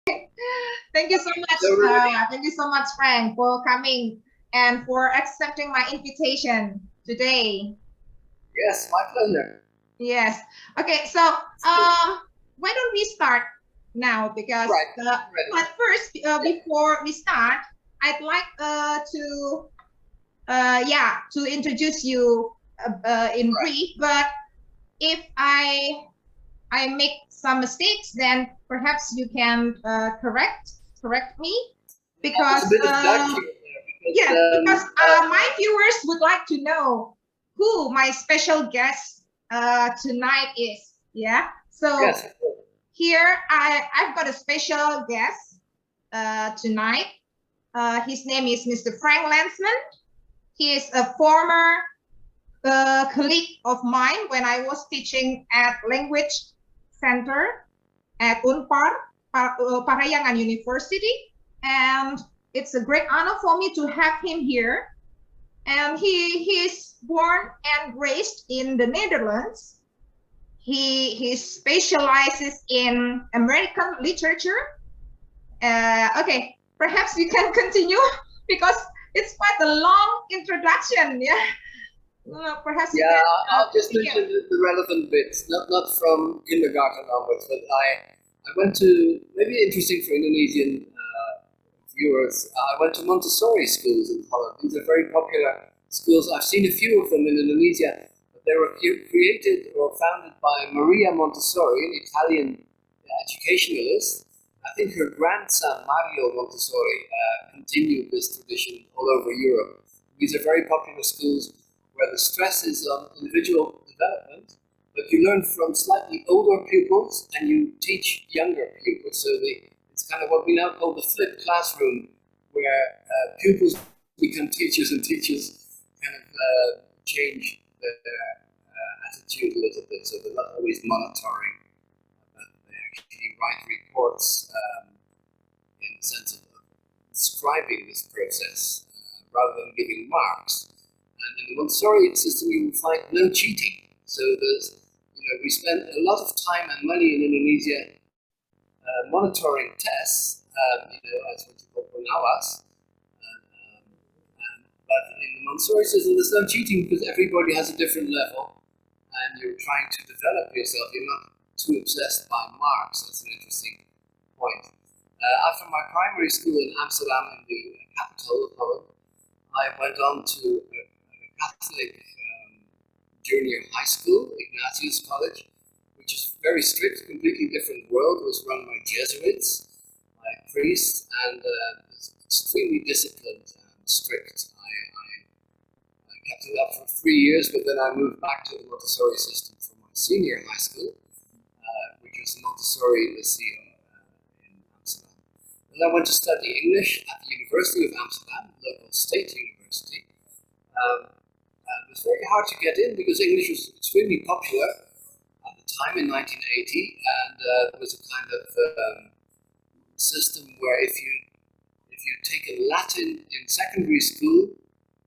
Thank you so much. So really, Thank you so much, Frank, for coming and for accepting my invitation today. yes, my pleasure. Yes. Okay. So, why don't we start now? Because Right, I'm ready. but first, Yeah, before we start, I'd like to to introduce you in right. brief. But if I make some mistakes, then perhaps you can correct me There's because a bit of ducking there because yes, because my viewers would like to know who my special guest tonight is. Yeah. So yes, of course. here I've got a special guest tonight. His name is Mr. Frank Landsman. He is a former colleague of mine when I was teaching at Language Center at Unpar, Parayangan University. And it's a great honor for me to have him here. And he's born and raised in the Netherlands. He specializes in American literature. Okay, perhaps we can continue because it's quite a long introduction. Yeah, perhaps you Yeah, can I'll just begin. mention the relevant bits, not from kindergarten onwards, but I went to, maybe interesting for Indonesian viewers, I went to Montessori schools in Holland. These are very popular schools. I've seen a few of them in Indonesia, but they were created or founded by Maria Montessori, an Italian educationalist. I think her grandson, Mario Montessori, continued this tradition all over Europe. These are very popular schools where the stress is on individual development, but you learn from slightly older pupils and you teach younger pupils. So it's kind of what we now call the flipped classroom, where pupils become teachers and teachers kind of change their attitude a little bit. So they're not always monitoring, but they actually write reports in the sense of describing this process rather than giving marks. And in the Montessori system, you will find no cheating. So we spend a lot of time and money in Indonesia monitoring tests, as what you call pengawas. But in the Montessori system, there's no cheating because everybody has a different level, and you're trying to develop yourself. You're not too obsessed by marks. That's an interesting point. After my primary school in Amsterdam, in the capital of Holland, I went on to a Catholic junior high school, Ignatius College, which is very strict, completely different world. It was run by Jesuits, by priests, and it's extremely disciplined and strict. I kept it up for 3 years, but then I moved back to the Montessori system for my senior high school, which was Montessori Lyceum in Amsterdam. Then I went to study English at the University of Amsterdam, local state university. It was very hard to get in because English was extremely popular at the time in 1980, and there was a kind of system where if you taken Latin in secondary school,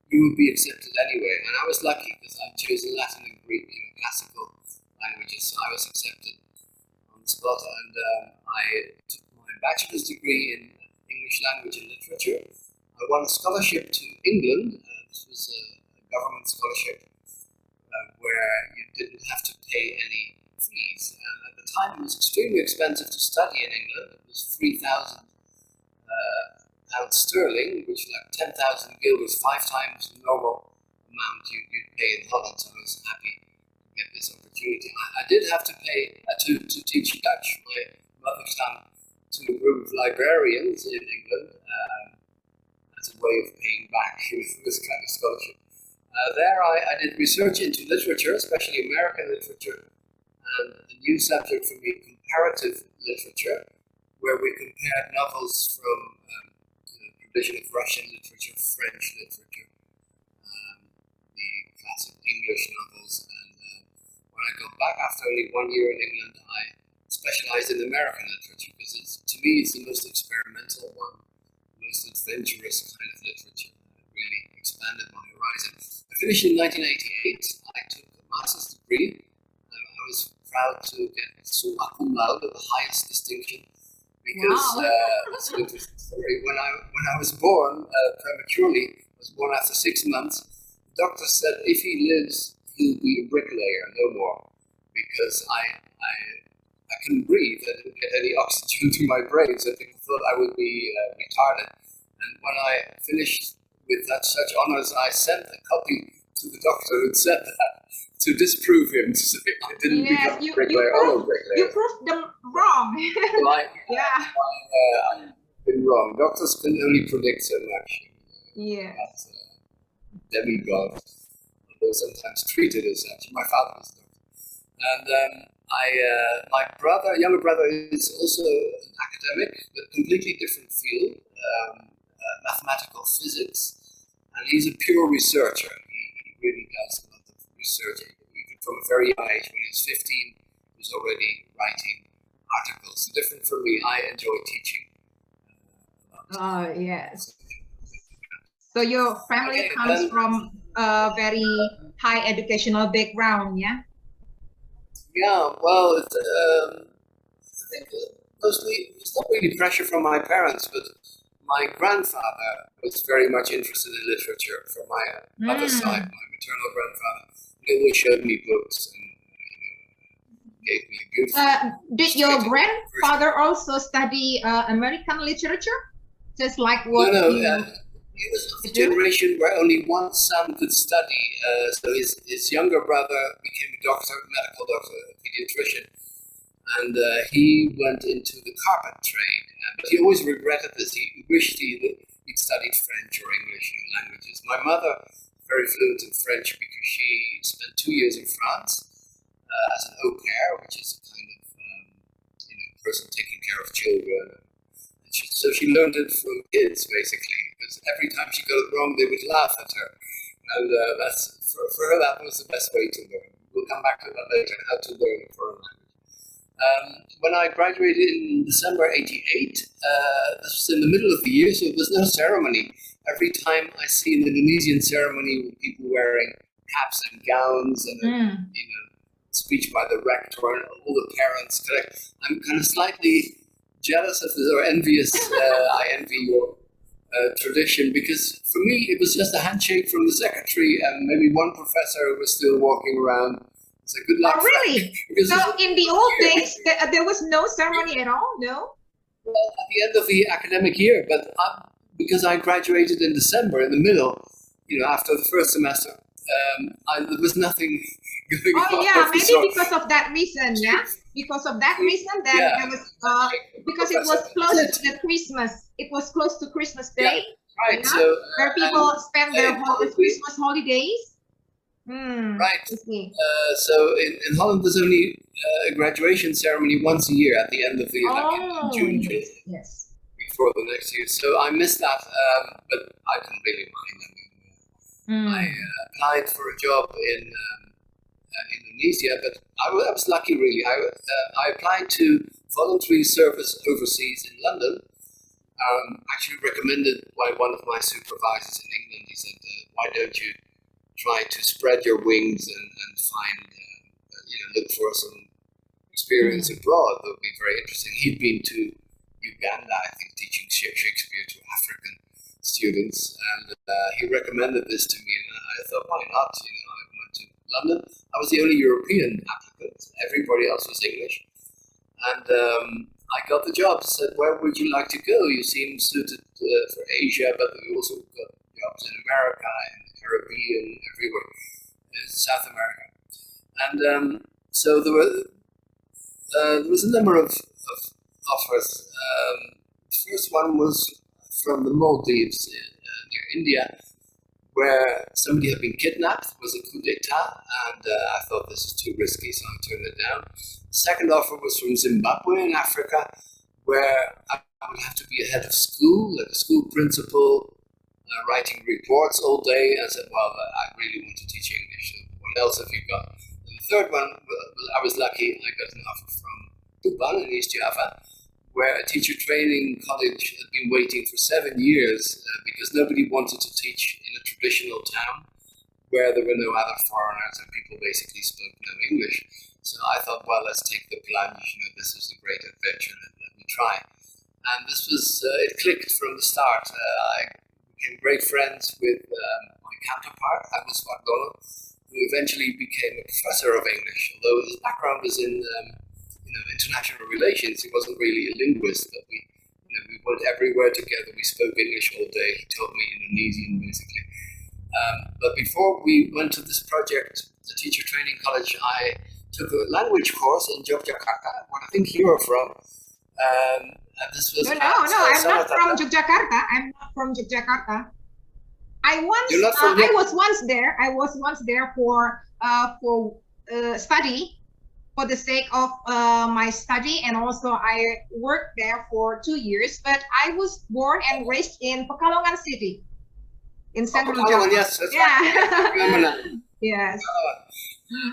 you would be accepted anyway. And I was lucky because I chose Latin and Greek, classical languages, so I was accepted on the spot. And I took my bachelor's degree in English language and literature. I won a scholarship to England. This was a government scholarship where you didn't have to pay any fees. And at the time, it was extremely expensive to study in England. It was 3,000 pounds sterling, which like 10,000 guilders, 5 times the normal amount you'd pay in Holland. So I was happy to get this opportunity. I did have to pay to teach Dutch, my mother tongue, to a group of librarians in England as a way of paying back this kind of scholarship. There I did research into literature, especially American literature, and a new subject for me, comparative literature, where we compared novels from the tradition of Russian literature, French literature, the classic English novels, and when I got back after only 1 year in England, I specialized in American literature because to me it's the most experimental one, the most adventurous kind of literature. It really expanded my horizon. I finished in 1988. I took a master's degree. I was proud to get summa cum laude, the highest distinction, because Wow. that's an interesting story. When I was born prematurely, I was born after 6 months. The doctor said if he lives, he'll be a bricklayer, no more, because I couldn't breathe. I didn't get any oxygen to my brain, so people thought I would be retarded. And when I finished with such honors, I sent a copy to the doctor who said that to disprove him. So I didn't become a bricklayer. You proved them wrong. Yeah. I've been wrong. Doctors can only predict so much. Yes. Demigod, although sometimes treated as such. My father was a doctor. And my younger brother, is also an academic, but completely different field, mathematical physics, and he's a pure researcher. He really does a lot of research. Even from a very young age, when he was 15, he was already writing articles. So different from me, I enjoy teaching. Oh, yes. So your family comes from a very high educational background, yeah? Yeah, well, I think mostly it's not really pressure from my parents, but my grandfather was very much interested in literature from my mother's side, my maternal grandfather. He always showed me books and gave me a good. Did your grandfather also study American literature? Just like what he was of the generation where only one son could study. So his younger brother became a doctor, medical doctor, a pediatrician, and he went into the carpet trade. But he always regretted this. He wished he'd studied French or English languages. My mother, very fluent in French because she spent 2 years in France as an au pair, which is a kind of person taking care of children. So she learned it from kids, basically, because every time she got it wrong, they would laugh at her. And that's for her, that was the best way to learn. We'll come back to that later, how to learn a foreign language. When I graduated in December 88, this was in the middle of the year, so there was no ceremony. Every time I see an Indonesian ceremony with people wearing caps and gowns and speech by the rector and all the parents, I'm kind of slightly jealous of this or envious. I envy your tradition, because for me it was just a handshake from the secretary and maybe one professor who was still walking around. So good luck. Oh, really? So in the old days, there was no ceremony at all? No? Well, at the end of the academic year, but because I graduated in December, in the middle, after the first semester, there was nothing going on. Oh, yeah, maybe because of that reason, yeah? Because of that reason, then there was, because it was close to the Christmas. It was close to Christmas Day. Yeah, right. Yeah? So where people spend their Christmas holidays. Right. So in Holland, there's only a graduation ceremony once a year at the end of the year, like in June, yes, before the next year. So I missed that, but I didn't really mind. I applied for a job in Indonesia, but I was lucky, really. I applied to voluntary service overseas in London. Actually recommended by one of my supervisors in England. He said, "Why don't you try to spread your wings and find, look for some experience abroad? That would be very interesting." He'd been to Uganda, I think, teaching Shakespeare to African students, and he recommended this to me, and I thought, why not? I went to London. I was the only European applicant. Everybody else was English, and I got the job. Said, "Where would you like to go? You seem suited for Asia, but we also got jobs in America and the Caribbean, everywhere, in South America." And so there was a number of offers. The first one was from the Maldives near India, where somebody had been kidnapped. It was a coup d'etat, and I thought this is too risky, so I turned it down. The second offer was from Zimbabwe in Africa, where I would have to be a head of school, like a school principal, writing reports all day. I said, well, I really want to teach English, so what else have you got? And the third one, I was lucky, I got an offer from Tuban in East Java, where a teacher training college had been waiting for 7 years because nobody wanted to teach in a traditional town where there were no other foreigners and people basically spoke no English. So I thought, well, let's take the plunge. This is a great adventure. Let me try. And this was, it clicked from the start. I became great friends with my counterpart, Agus Wardono, who eventually became a professor of English, although his background was in international relations. He wasn't really a linguist, but we went everywhere together. We spoke English all day. He taught me Indonesian, basically. But before we went to this project, the teacher training college, I took a language course in Yogyakarta, where I think you're from. And this was I'm not from Yogyakarta. I'm not from Yogyakarta. I was once there. I was once there for study, for the sake of my study, and also I worked there for 2 years. But I was born and raised in Pekalongan City, in Central Java. Yes, that's yeah. right. Yes.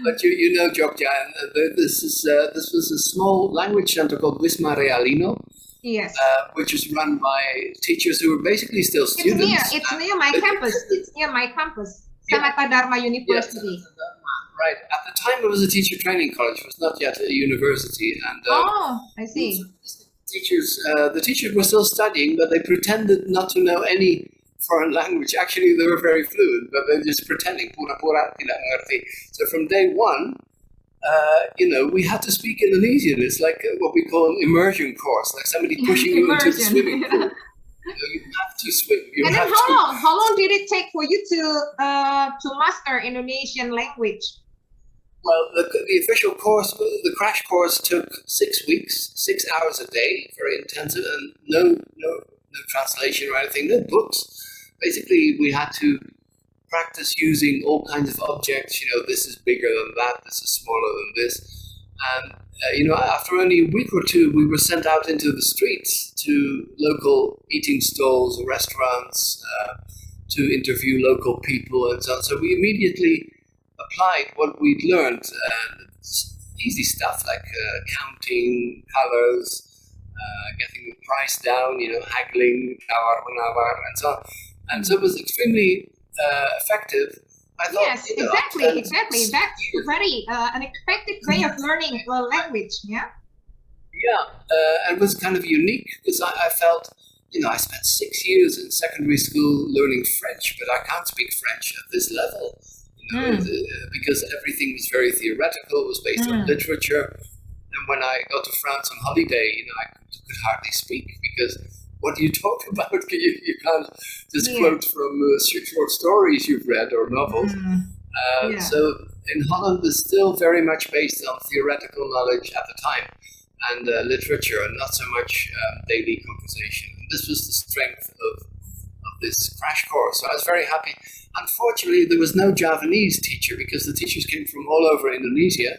But you know Jogja, and this was a small language center called Wisma Realino. Yes. Which is run by teachers who are basically still students. It's near my campus. It's near my campus, Sanata Dharma University. Yes, right. At the time, it was a teacher training college. It was not yet a university. And I see. The teachers were still studying, but they pretended not to know any foreign language. Actually, they were very fluent, but they were just pretending. Pura-pura tidak mengerti. So from day one, we had to speak Indonesian. It's like what we call an immersion course, like somebody pushing you into the swimming pool. You have to swim. And then how long did it take for you to master Indonesian language? Well, the official course, the crash course, took 6 weeks, 6 hours a day, very intensive, and no translation or anything, no books. Basically, we had to practice using all kinds of objects. This is bigger than that, this is smaller than this. And, after only a week or two, we were sent out into the streets to local eating stalls, restaurants, to interview local people and so on. So we immediately applied what we'd learned. Easy stuff like counting colors, getting the price down, haggling, tawar-menawar, and so on. And so it was extremely effective. I thought, yes, exactly. That's very unexpected way of learning a language. Yeah. Yeah, it was kind of unique because I felt, I spent 6 years in secondary school learning French, but I can't speak French at this level, because everything was very theoretical. It was based on literature, and when I got to France on holiday, I could hardly speak because. What do you talk about? You can't just quote from short stories you've read or novels. So in Holland, it's still very much based on theoretical knowledge at the time and literature, and not so much daily conversation. And this was the strength of this crash course. So I was very happy. Unfortunately, there was no Javanese teacher because the teachers came from all over Indonesia.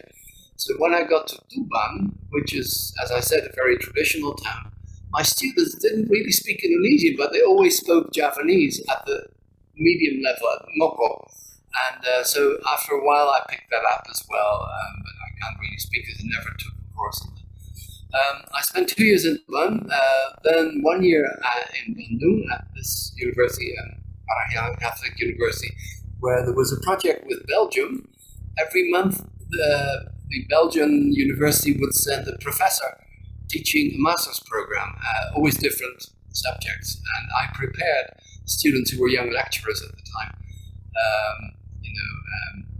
So when I got to Tuban, which is, as I said, a very traditional town, my students didn't really speak Indonesian, but they always spoke Javanese at the medium level, at Moko. And so after a while, I picked that up as well, but I can't really speak it. I never took a course in it. I spent 2 years in Tuban, then 1 year in Bandung at this university, Parahiangan Catholic University, where there was a project with Belgium. Every month, the Belgian university would send a professor teaching a master's program, always different subjects. And I prepared students who were young lecturers at the time,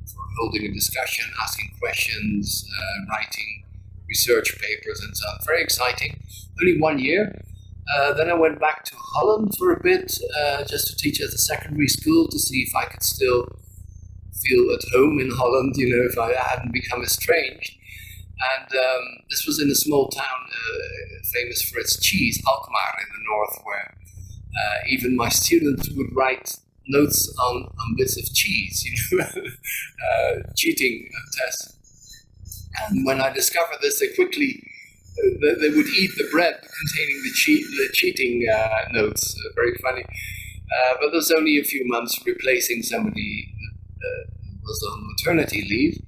for holding a discussion, asking questions, writing research papers and so on. Very exciting. Only 1 year. Then I went back to Holland for a bit, just to teach at a secondary school to see if I could still feel at home in Holland, if I hadn't become estranged. And this was in a small town famous for its cheese, Alkmaar in the north, where even my students would write notes on bits of cheese, cheating tests. And when I discovered this, they quickly they would eat the bread containing the cheating notes. Very funny. But there was only a few months replacing somebody who was on maternity leave.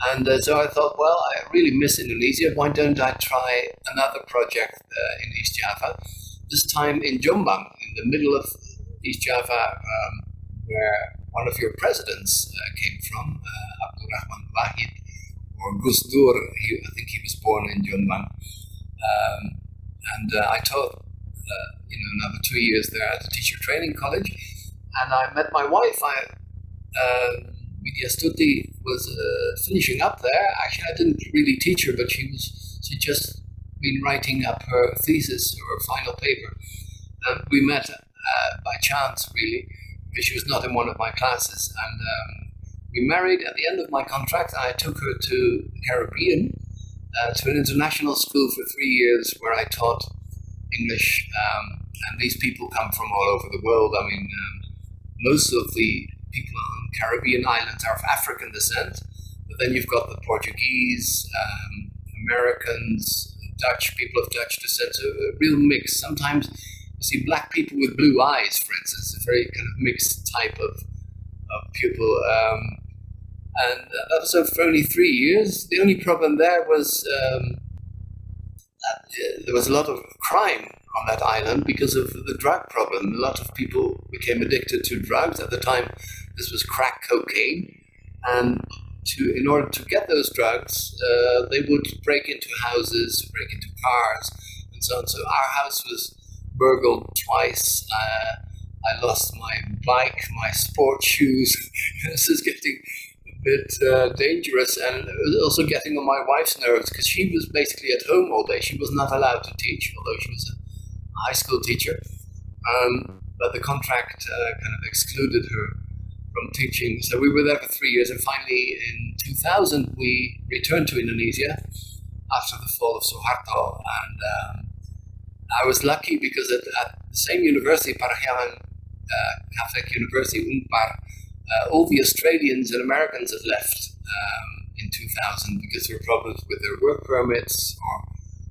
And so I thought, well, I really miss Indonesia. Why don't I try another project in East Java? This time in Jombang, in the middle of East Java, where one of your presidents came from, Abdurrahman Wahid, or Gus Dur. I think he was born in Jombang. and I taught another 2 years there at the teacher training college, and I met my wife. Media Stuti was finishing up there. Actually, I didn't really teach her, but she just been writing up her thesis or her final paper. We met by chance, really, because she was not in one of my classes, and we married at the end of my contract. I took her to the Caribbean, to an international school for 3 years where I taught English, and these people come from all over the world. I mean, most of the people on Caribbean islands are of African descent, but then you've got the Portuguese, Americans, Dutch, people of Dutch descent, so a real mix. Sometimes you see black people with blue eyes, for instance, a very kind of mixed type of pupil. And that was for only 3 years. The only problem there was that there was a lot of crime on that island because of the drug problem. A lot of people became addicted to drugs. At the time, this was crack cocaine. And in order to get those drugs, they would break into houses, break into cars, and so on. So our house was burgled twice. I lost my bike, my sports shoes. This is getting a bit dangerous, and it was also getting on my wife's nerves because she was basically at home all day. She was not allowed to teach, although she was a high school teacher. But the contract kind of excluded her from teaching. So we were there for 3 years, and finally in 2000 we returned to Indonesia after the fall of Suharto. And I was lucky because at the same university, Parahyangan Catholic University, Unpar, all the Australians and Americans had left in 2000 because there were problems with their work permits, or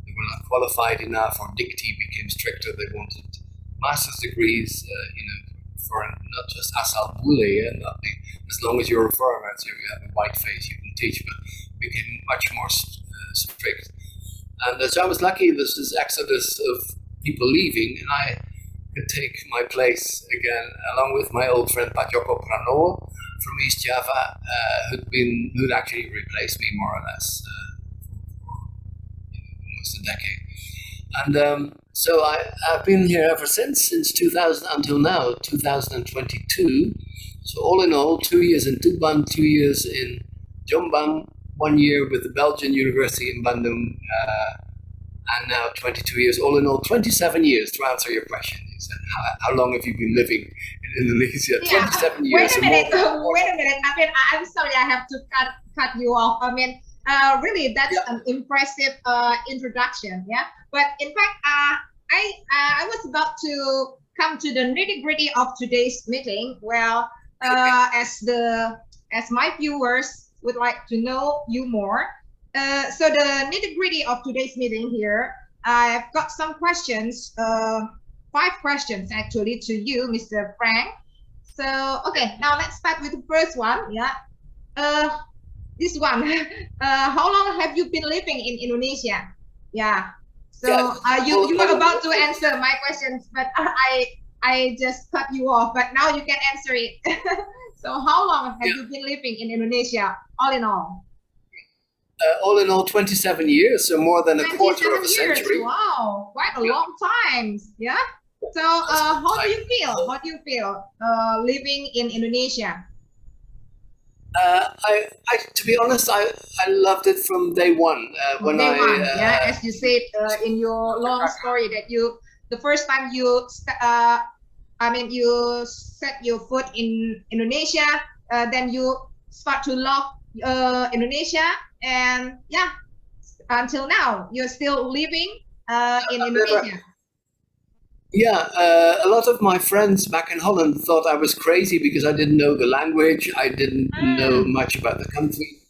they were not qualified enough, or dictee became stricter. They wanted master's degrees, for not just asal bule, and as long as you're a foreigner, so you have a white face, you can teach, but it became much more strict. And so I was lucky. This is exodus of people leaving, and I could take my place again, along with my old friend Pak Joko Pranowo from East Java, who'd actually replaced me more or less for almost a decade. And so I've been here ever since 2000 until now, 2022. So all in all, 2 years in Tuban, 2 years in Jombang, 1 year with the Belgian University in Bandung, and now 22 years. All in all, 27 years, to answer your question. You said, how long have you been living in Indonesia? Yeah. 27 years. Wait a minute. I mean, I'm sorry, I have to cut you off. I mean, really, that's an impressive introduction. Yeah. But in fact, I was about to come to the nitty-gritty of today's meeting. Well, as my viewers would like to know you more. So the nitty-gritty of today's meeting here, I've got some questions, 5 questions actually to you, Mr. Frank. So, okay, now let's start with the first one. Yeah. This one, how long have you been living in Indonesia? Yeah. So you were about to answer my questions, but I just cut you off, but now you can answer it. So how long have you been living in Indonesia, all in all? All in all, 27 years, so more than a quarter of a century. Wow, quite a long time. Yeah. So how do you feel? How do you feel living in Indonesia? To be honest, I loved it from day one. As you said in your long story that the first time you set your foot in Indonesia, then you start to love Indonesia, and until now you're still living in Indonesia. A lot of my friends back in Holland thought I was crazy because I didn't know the language. I didn't know much about the country.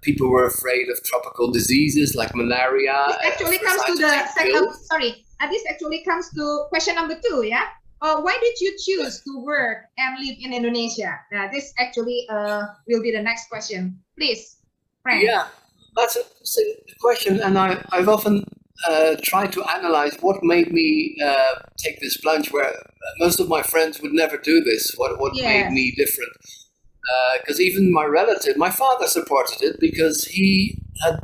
People were afraid of tropical diseases like malaria. This actually comes to the second. Sorry, this actually comes to question number 2. Yeah. Why did you choose to work and live in Indonesia? This actually will be the next question. Please, Frank. Yeah, that's a question, and I've often tried to analyze what made me take this plunge, where most of my friends would never do this. What made me different? Because even my relative, my father supported it because he had,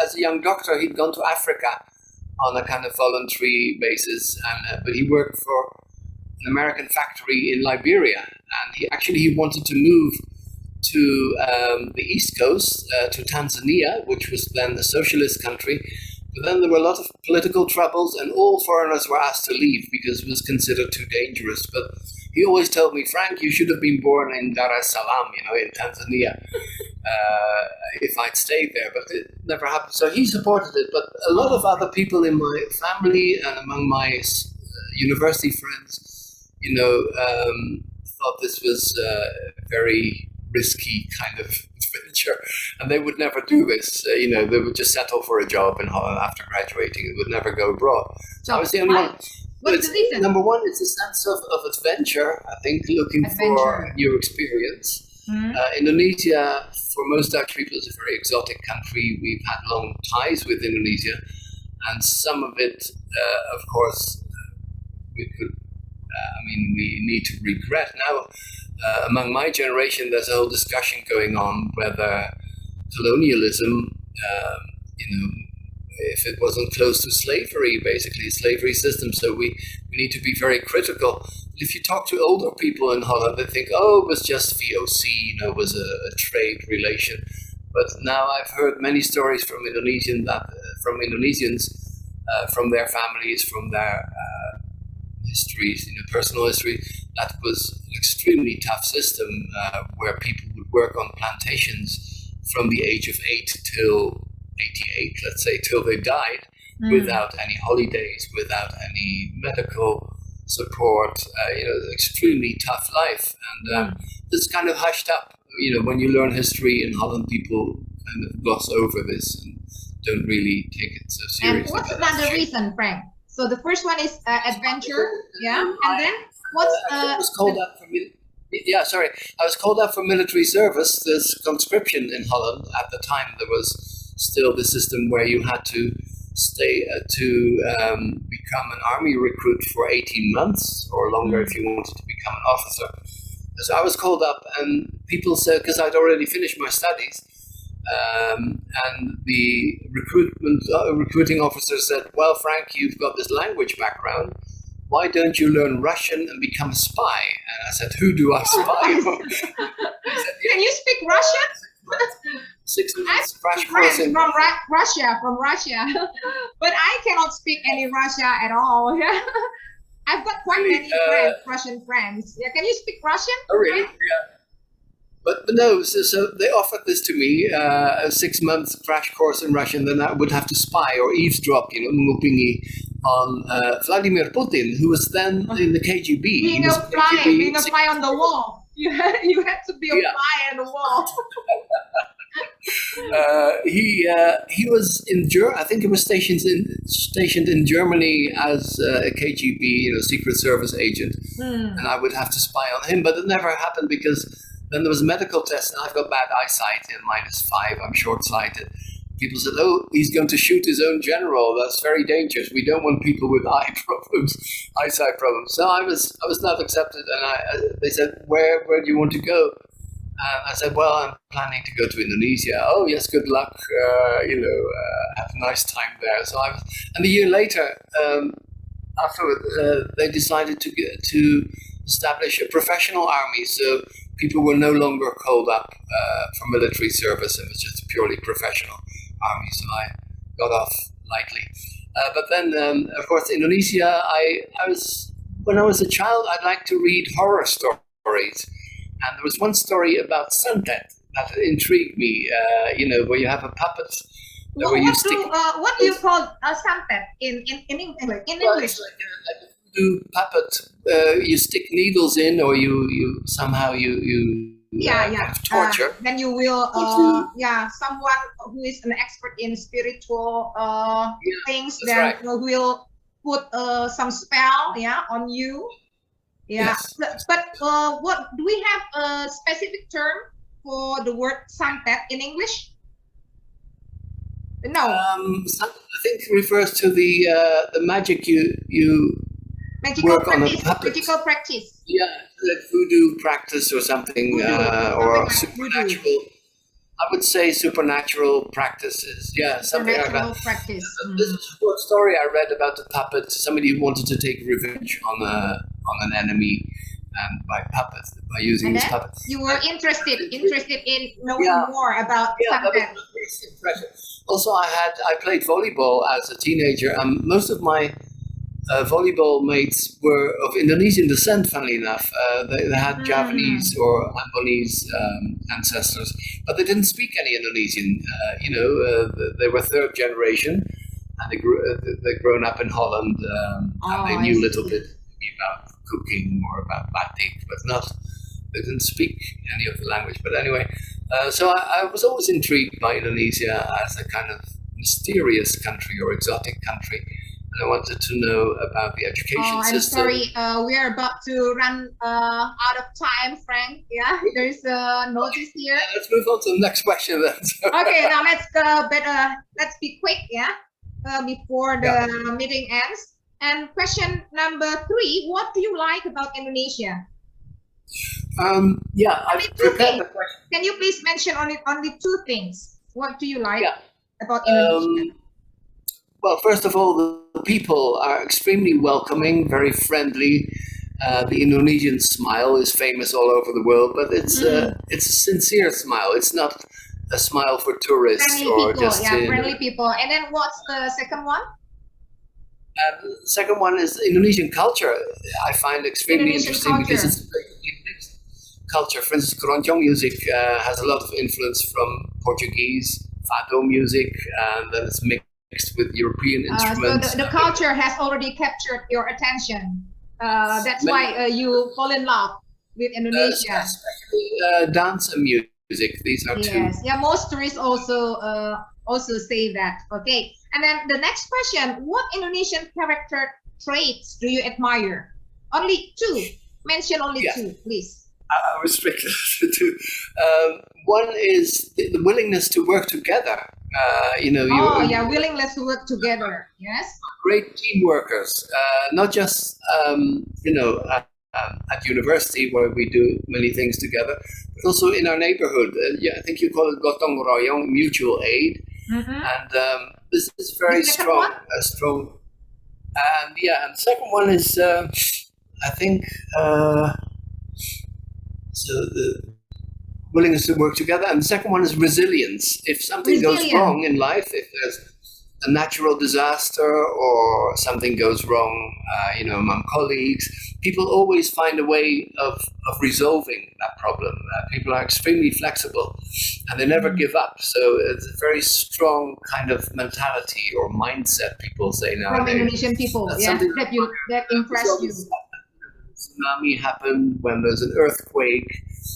as a young doctor, he'd gone to Africa on a kind of voluntary basis, and but he worked for an American factory in Liberia, and he wanted to move to the East Coast, to Tanzania, which was then a socialist country. But then there were a lot of political troubles, and all foreigners were asked to leave because it was considered too dangerous. But he always told me, Frank, you should have been born in Dar es Salaam, in Tanzania, if I'd stayed there. But it never happened. So he supported it. But a lot of other people in my family and among my university friends, thought this was very risky kind of adventure, and they would never do this. They would just settle for a job in Holland after graduating. It would never go abroad. So I was the only one. What's the reason? Number one, it's a sense of adventure. I think looking for a new experience. Indonesia, for most Dutch people, is a very exotic country. We've had long ties with Indonesia, and some of it, of course, we need to regret. Now, among my generation, there's a whole discussion going on whether colonialism, if it wasn't close to slavery, basically a slavery system. So we need to be very critical. If you talk to older people in Holland, they think, it was just VOC, it was a trade relation. But now I've heard many stories from Indonesians, from their families, from their histories, personal history. That was an extremely tough system where people would work on plantations from the age of 8 till 88, let's say, till they died, without any holidays, without any medical support. Extremely tough life, and it's kind of hushed up. When you learn history in Holland, people kind of gloss over this and don't really take it so seriously. And what's another reason, Frank? So the first one is adventure, and then what's I was called up for I was called up for military service. There's conscription in Holland. At the time, there was still the system where you had to stay become an army recruit for 18 months or longer if you wanted to become an officer. So I was called up, and people said, because I'd already finished my studies, and the recruiting officer said, well, Frank, you've got this language background. Why don't you learn Russian and become a spy? And I said, who do I spy for? Can you speak Russian? 6 months crash Friends course in from Russia, but I cannot speak any Russia at all. I've got quite many Russian friends. Yeah, can you speak Russian? Oh, really? Yeah. But no, so they offered this to me, a 6 month crash course in Russian. Then I would have to spy or eavesdrop, mengupingi on Vladimir Putin, who was then in the KGB. Being a fly on the wall. You had to be a fly on the wall. He was in I think he was stationed in Germany as a KGB, Secret Service agent, and I would have to spy on him. But it never happened because then there was a medical test, and I've got bad eyesight, -5. I'm short-sighted. People said, he's going to shoot his own general. That's very dangerous. We don't want people with eyesight problems. So I was not accepted, and they said, where do you want to go? And I said, well, I'm planning to go to Indonesia. Oh, yes, good luck. Have a nice time there. So and a year later, afterward, they decided to establish a professional army. So people were no longer called up for military service. It was just a purely professional army. So I got off lightly. But then, of course, Indonesia, when I was a child, I'd like to read horror stories. And there was one story about santet that intrigued me, where you have a puppet. What do you call santet in English? It's like a voodoo puppet. You stick needles in, or you somehow kind of torture. Then you will, someone who is an expert in spiritual things, then will put some spell, on you. Yeah, yes. But what do we have a specific term for the word santet in English? No. I think it refers to the magic you work on a puppet. Magical practice. Yeah, like voodoo practice or something, or supernatural. I would say supernatural practices. Yeah, something like that. Supernatural practice. This is a short story I read about the puppet. Somebody who wanted to take revenge on an enemy by puppets, by using And these then puppets. you were interested in knowing Yeah. more about Yeah, that was something. the first impression. Also, I played volleyball as a teenager. Most of my volleyball mates were of Indonesian descent, funnily enough. They had Javanese or Ambonese ancestors, but they didn't speak any Indonesian. They were third generation, and they'd grown up in Holland, and they knew a little bit about cooking or about batik, but they didn't speak any of the language. But anyway, so I was always intrigued by Indonesia as a kind of mysterious country or exotic country. And I wanted to know about the education system. I'm sorry, we're about to run out of time, Frank. Yeah, there's a notice here. Yeah, let's move on to the next question then. Okay, now let's be quick, yeah, before the meeting ends. And question number 3, what do you like about Indonesia? I prepared the question. Can you please mention only 2 things? What do you like about Indonesia? Well, first of all, the people are extremely welcoming, very friendly. The Indonesian smile is famous all over the world, but it's a sincere smile. It's not a smile for tourists friendly or people, just friendly people. And then what's the second one? The second one is Indonesian culture. I find extremely interesting because it's a very mixed culture. For instance, keroncong music has a lot of influence from Portuguese, fado music, and then it's mixed with European instruments. So the culture has already captured your attention. That's why you fall in love with Indonesia. Especially dance and music. These are two. Yeah, most tourists also say that. Okay, and then the next question: what Indonesian character traits do you admire? Only 2. Mention only 2, please. I restricted to 2. One is the willingness to work together. Willingness to work together. Yes. Great team workers, not just at university where we do many things together, but also in our neighborhood. I think you call it gotong royong, mutual aid, and this is very strong. And the second one is I think so the willingness to work together, and the second one is resilience. If something goes wrong in life, if there's a natural disaster or something goes wrong, among colleagues, people always find a way of resolving that problem. People are extremely flexible and they never give up. So it's a very strong kind of mentality or mindset, people say nowadays. From Indonesian people, that impress you. Tsunami happen, when there's an earthquake,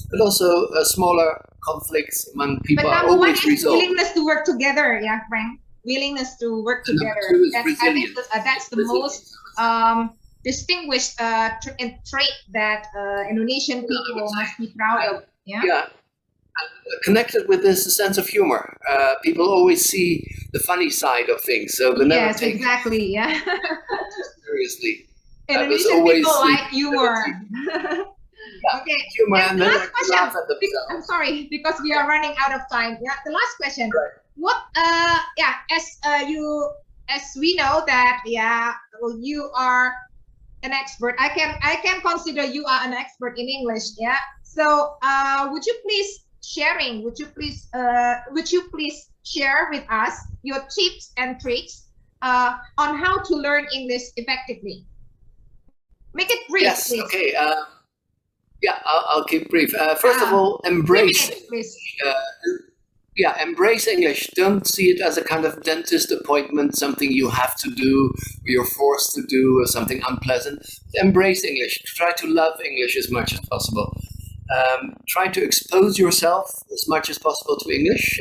but also smaller conflicts among people are always resolved. Willingness to work together, Frank. Willingness to work together. I think that's the most distinguished trait that Indonesian people must be proud of. Yeah. Connected with this sense of humor. People always see the funny side of things, so they never take exactly. Yeah. seriously. Indonesian people like humor. Okay. Humor, and the last question. I'm sorry, because we are running out of time. Yeah. The last question. Right. What? As we know that you are an expert. I can consider you are an expert in English. Yeah. So would you please share with us your tips and tricks on how to learn English effectively? Make it brief, yes, please. Okay. I'll keep brief. First of all, embrace English. Embrace English. Don't see it as a kind of dentist appointment, something you have to do, or you're forced to do, or something unpleasant. Embrace English. Try to love English as much as possible. Try to expose yourself as much as possible to English.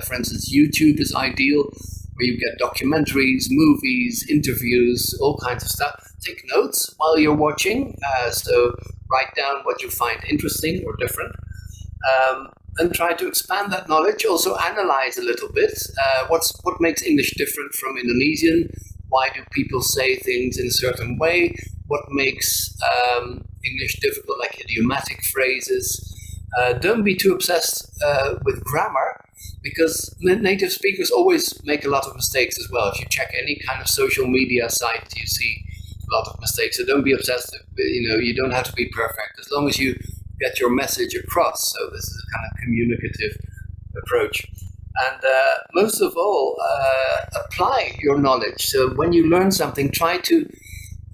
For instance, YouTube is ideal, where you get documentaries, movies, interviews, all kinds of stuff. Take notes while you're watching, so write down what you find interesting or different, and try to expand that knowledge. Also analyze a little bit what makes English different from Indonesian. Why do people say things in a certain way? What makes English difficult, like idiomatic phrases? Don't be too obsessed with grammar, because native speakers always make a lot of mistakes as well. If you check any kind of social media site, you see a lot of mistakes. So don't be obsessed. You don't have to be perfect as long as you get your message across. So this is a kind of communicative approach. And most of all, apply your knowledge. So when you learn something, try to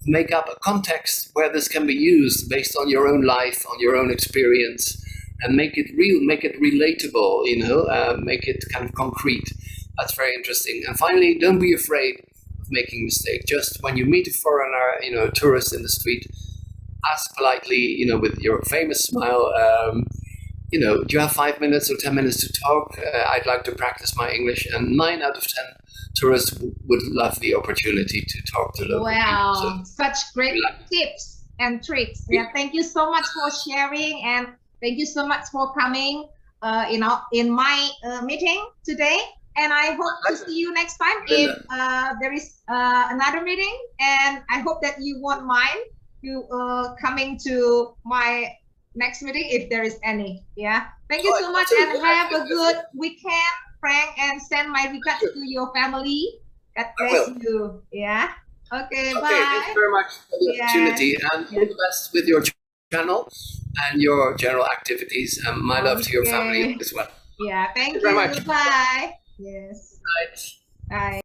make up a context where this can be used based on your own life, on your own experience, and make it real, make it relatable, make it kind of concrete. That's very interesting. And finally, don't be afraid of making mistakes. Just when you meet a foreigner, a tourist in the street, ask politely, with your famous smile, do you have 5 minutes or 10 minutes to talk? I'd like to practice my English. And 9 out of 10 tourists would love the opportunity to talk to local people. So, such great tips and tricks. Yeah, thank you so much for sharing, and thank you so much for coming in my meeting today. And I hope to see you next time if there is another meeting. And I hope that you won't mind you coming to my next meeting if there is any. Yeah, thank you so much, and have a good weekend, Frank, and send my regards to your family. God bless you. Yeah. Okay, bye. Thank you very much for the opportunity, and all the best with your channel and your general activities. My love to your family as well. Yeah, thank you very much. Bye. Yes. Bye. Bye.